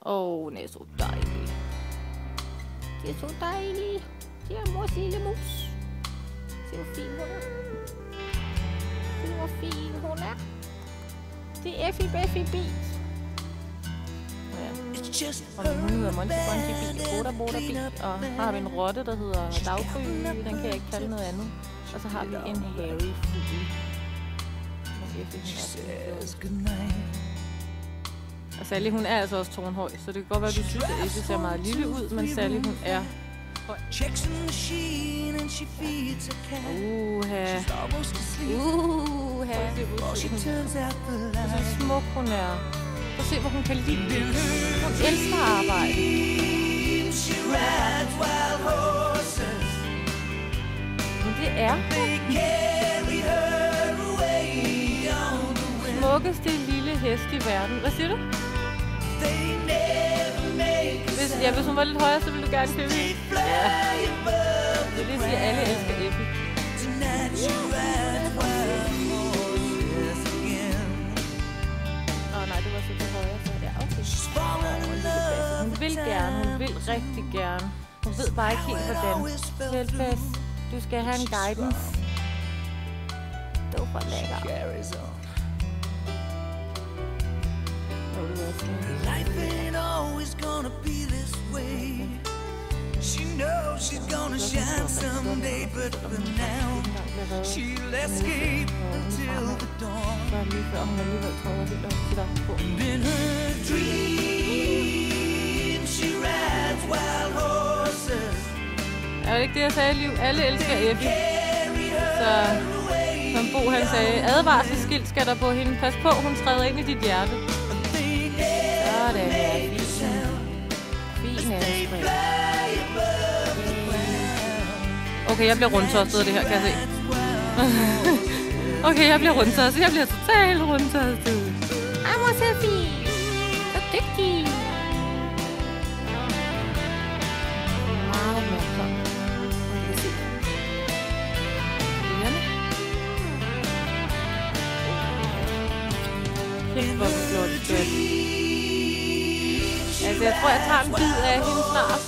Den er så dejlig. Det er så dejligt. Det er mors lille mus. Se hvor fin hun er. Se hvor fin hun er. Det er Effie Beffie Beat. Og hun hedder Monty Bunty Beat, Boda Boda Beat. Og så har vi en rotte, der hedder Daggry. Den kan jeg ikke kalde noget andet. Og så har vi en hairy fugl. Og Sally, hun er altså også tårnhøj, så det kan godt være, at du synes, at Effie ser meget lille ud, men Sally, hun er høj. Uha. Så smuk hun er. Prøv at se, hvor hun kan lide det. Hun elsker at arbejde. Men det er smukkeste lille hest i verden. Hvad siger du? Hvis hun var lidt højere, så ville du gerne købe hende. Ja. Det vil sige, at alle elsker Effie. Nej, det var så til højre, så ja, okay. Hun vil gerne, hun vil rigtig gerne. Hun ved bare ikke helt, hvordan. Selvfest, du skal have en guidance. Det var for lækker. Life ain't always gonna be this way. She knows she's gonna shine someday, but for now she'll escape until the dawn. And in her dreams she rides wild horses. Er det ikke det, jeg sagde, Liv? Alle elsker Effie. Så som Bo han sagde, advarselsskilt skal der på hende. Pas på, hun træder ind i dit hjerte. Sådan er fin. Fin anspring. Okay, jeg bliver rundtostet af det her, kan jeg se. Okay, jeg bliver rundtostet. Jeg bliver totalt rundtostet. Ej, hvor ser fint. Så dygtig. Meget morsom. Vi kan se. Kæft, hvor vi gjorde det godt. Altså, jeg tror, jeg tager en bid af hende snart.